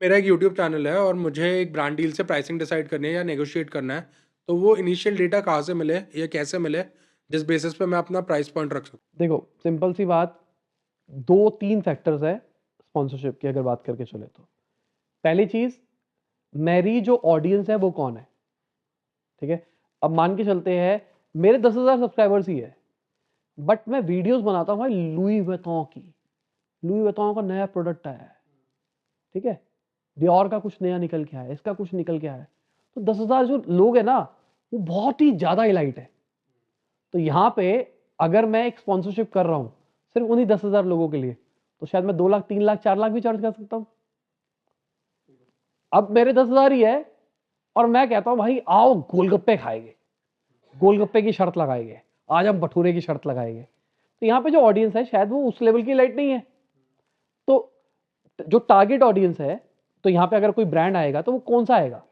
मेरा एक YouTube channel है और मुझे एक ब्रांड डील से प्राइसिंग डिसाइड करनी है या नेगोशिएट करना है, तो वो इनिशियल डेटा कहाँ से मिले या कैसे मिले, जिस बेसिस पे मैं अपना प्राइस पॉइंट रख सकूँ? देखो सिंपल सी बात, 2-3 फैक्टर्स है स्पॉन्सरशिप की अगर बात करके चले तो। पहली चीज़, मेरी जो ऑडियंस है वो कौन है, ठीक है? अब मान के चलते हैं मेरे 10,000 सब्सक्राइबर्स ही है, बट मैं वीडियोस बनाता हूँ भाई लुई वुइटन की। लुई वुइटन का नया प्रोडक्ट आया है, ठीक है? डियोर का कुछ नया निकल के आया है, इसका कुछ निकल के आया है। तो 10,000 जो लोग हैं ना, वो बहुत ही ज़्यादा इलाइट है। तो यहाँ पे अगर मैं एक स्पॉन्सरशिप कर रहा हूँ सिर्फ उन्हीं 10,000 लोगों के लिए, तो शायद मैं 2 लाख, 3 लाख, 4 लाख भी चार्ज कर सकता हूँ। अब मेरे 10,000 ही है और मैं कहता हूँ भाई आओ गोलगप्पे खाएंगे, गोलगप्पे की शर्त लगाएंगे, आज हम भटूरे की शर्त लगाएंगे। तो यहाँ पे जो ऑडियंस है शायद वो उस लेवल की लाइट नहीं है। तो जो टारगेट ऑडियंस है, तो यहाँ पे अगर कोई ब्रांड आएगा तो वो कौन सा आएगा?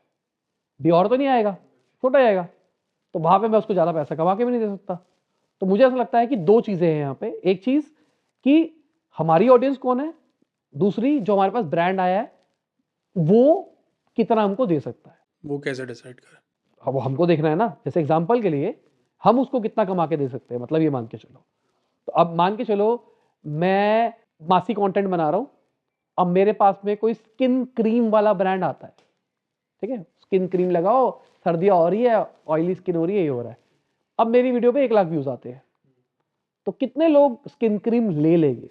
डियोर तो नहीं आएगा, छोटा आएगा। तो वहां पे मैं उसको ज्यादा पैसा कमा के भी नहीं दे सकता। तो मुझे ऐसा लगता है कि दो चीजें हैं यहाँ पे। एक चीज कि हमारी ऑडियंस कौन है, दूसरी जो हमारे पास ब्रांड आया है वो कितना हमको दे सकता है। वो कैसे डिसाइड करें? अब वो हमको देखना है ना। जैसे एग्जांपल के लिए हम उसको कितना कमा के दे सकते हैं, मतलब ये मान के चलो। तो अब मान के चलो मैं मासी कंटेंट बना रहा हूं, अब मेरे पास में कोई स्किन क्रीम वाला ब्रांड आता है, ठीक है? स्किन क्रीम लगाओ, सर्दियां हो रही है, ऑयली स्किन हो रही है, ये हो रहा है। अब मेरी वीडियो पे 1 लाख व्यूज आते हैं, तो कितने लोग स्किन क्रीम ले लेंगे?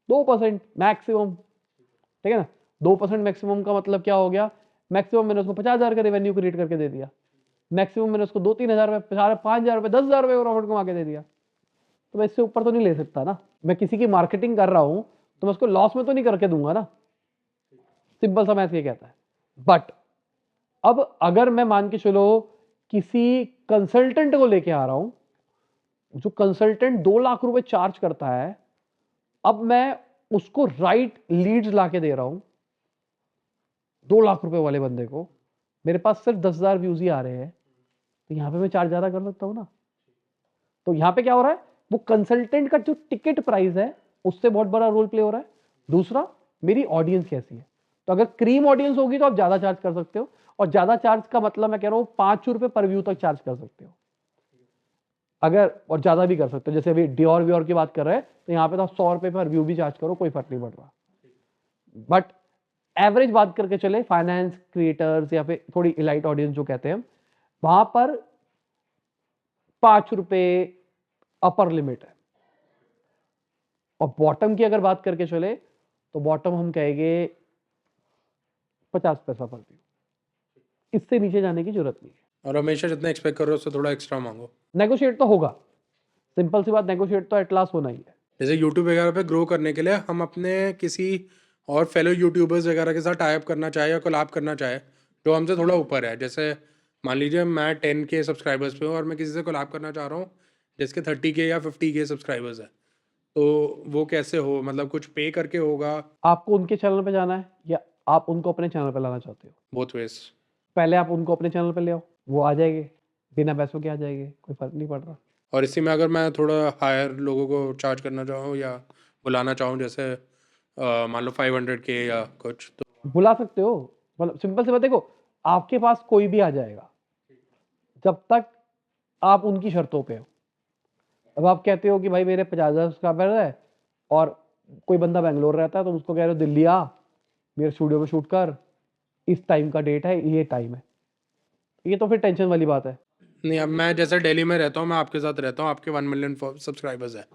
2% मैक्सिमम, ठीक है ना? 2% मैक्सिमम का मतलब क्या हो गया? मैक्सिमम मैंने उसको 50,000 का रेवेन्यू क्रिएट करके दे दिया। मैक्सिमम मैंने उसको 2-3 हजार रुपए, 5,000 रुपए, 10,000 रुपए प्रॉफिट कमा के दे दिया। तो मैं इससे ऊपर तो नहीं ले सकता ना। मैं किसी की मार्केटिंग कर रहा हूं तो मैं उसको लॉस में तो नहीं करके दूंगा ना। सिंपल सा मैथ ये कहता है। बट अब अगर मैं मान के चलो किसी कंसल्टेंट को लेके आ रहा हूं, जो कंसल्टेंट 2 लाख रुपए चार्ज करता है, अब मैं उसको राइट लीड्स लाके दे रहा हूं 2 लाख रुपए वाले बंदे को, मेरे पास सिर्फ 10,000 व्यूज ही आ रहे हैं, तो यहां पे मैं चार्ज ज्यादा कर सकता हूं ना। तो यहां पे क्या हो रहा है, वो कंसल्टेंट का जो टिकट प्राइस है उससे बहुत बड़ा रोल प्ले हो रहा है। दूसरा, मेरी ऑडियंस कैसी है। तो अगर क्रीम ऑडियंस होगी तो आप ज्यादा चार्ज कर सकते हो, और ज्यादा चार्ज का मतलब मैं कह रहा हूं 5 रुपए पर व्यू तक चार्ज कर सकते हो अगर, और ज्यादा भी कर सकते हो। जैसे अभी डियोर व्योर की बात कर रहे हैं तो यहाँ पे तो 100 रुपए पर व्यू भी चार्ज करो, कोई फर्क नहीं पड़ रहा। बट एवरेज बात करके चले, फाइनेंस क्रिएटर्स या फिर थोड़ी इलाइट ऑडियंस जो कहते हैं, वहां पर 5 रुपए अपर लिमिट है। और बॉटम की अगर बात करके चले तो बॉटम हम कहेंगे 50 पैसा पर व्यू, इससे नीचे जाने की जरूरत नहीं है। और हमेशा जितना एक्सपेक्ट कर रहे हो उससे थोड़ा एक्स्ट्रा मांगो। नेगोशिएट तो होगा, सिंपल सी बात, नेगोशिएट तो एट लास्ट होना ही है। जैसे यूट्यूब वगैरह पे ग्रो करने के लिए हम अपने किसी और फेलो यूट्यूबर्स वगैरह के साथ टाई अप करना चाहे या कोलैब करना चाहे जो हमसे थोड़ा ऊपर है, जैसे मान लीजिए मैं 10K सब्सक्राइबर्स पे हूँ और मैं किसी से कोलैब करना चाह रहा हूँ जिसके 30K या 50K सब्सक्राइबर्स है, तो वो कैसे हो? मतलब कुछ पे करके होगा? आपको उनके चैनल पे जाना है या आप उनको अपने चैनल पे लाना चाहते हो? Both ways. पहले आप उनको अपने चैनल पे ले आओ, वो आ जाएंगे, बिना पैसों के आ जाएंगे, कोई फर्क नहीं पड़ रहा। और इसी में अगर मैं थोड़ा हायर लोगों को चार्ज करना चाहूँ या बुलाना चाहूँ, जैसे मान लो 500K या कुछ, तो बुला सकते हो। मतलब सिंपल सी बात, देखो आपके पास कोई भी आ जाएगा जब तक आप उनकी शर्तों पे हो। अब आप कहते हो कि भाई मेरे 50,000 सब्सक्राइबर है और कोई बंदा बैंगलोर रहता है, तो उसको कह रहे हो दिल्ली आ, मेरे स्टूडियो में शूट कर, इस टाइम का डेट है, ये टाइम है, ये तो फिर टेंशन वाली बात है। नहीं। अब मैं जैसे दिल्ली में रहता हूँ, मैं आपके साथ रहता हूँ, आपके 1 मिलियन सब्सक्राइबर्स है,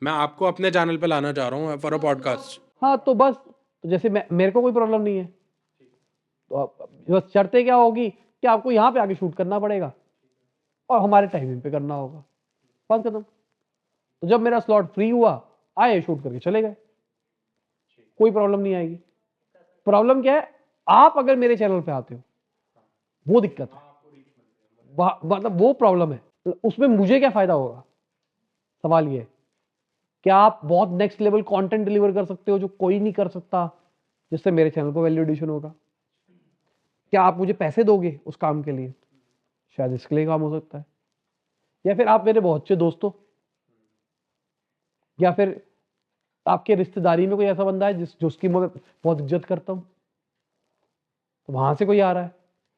मैं आपको अपने चैनल पे लाना चाह रहा हूँ फॉर अ पॉडकास्ट। हाँ तो बस, तो जैसे मेरे को कोई प्रॉब्लम नहीं है। तो बस शर्तें क्या होगी कि आपको यहाँ पे आके शूट करना पड़ेगा और हमारे टाइमिंग पे करना होगा, बस खत्म। तो जब मेरा स्लॉट फ्री हुआ, आए शूट करके चले गए, कोई प्रॉब्लम नहीं आएगी। प्रॉब्लम क्या है, आप अगर मेरे चैनल पे आते हो, वो दिक्कत है, मतलब वो प्रॉब्लम है। उसमें मुझे क्या फायदा होगा? सवाल ये है, क्या आप बहुत नेक्स्ट लेवल कंटेंट डिलीवर कर सकते हो जो कोई नहीं कर सकता, जिससे मेरे चैनल को वैल्यू एडिशन होगा? क्या आप मुझे पैसे दोगे उस काम के लिए? शायद इसके लिए काम हो सकता है। या फिर आप मेरे बहुत अच्छे दोस्त हो, या फिर आपके रिश्तेदारी में कोई ऐसा बंदा है जिसकी मैं बहुत इज्जत करता हूं, तो वहां से कोई आ रहा है,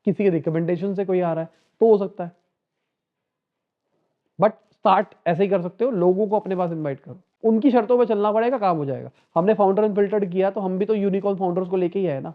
किसी के रिकमेंडेशन से कोई आ रहा है, तो हो सकता है। बट स्टार्ट ऐसे ही कर सकते हो, लोगों को अपने पास इनवाइट करो, उनकी शर्तों पे चलना पड़ेगा, काम हो जाएगा। हमने फाउंडर अनफिल्टर्ड किया तो हम भी तो यूनिकॉर्न फाउंडर्स को लेके ही आए ना।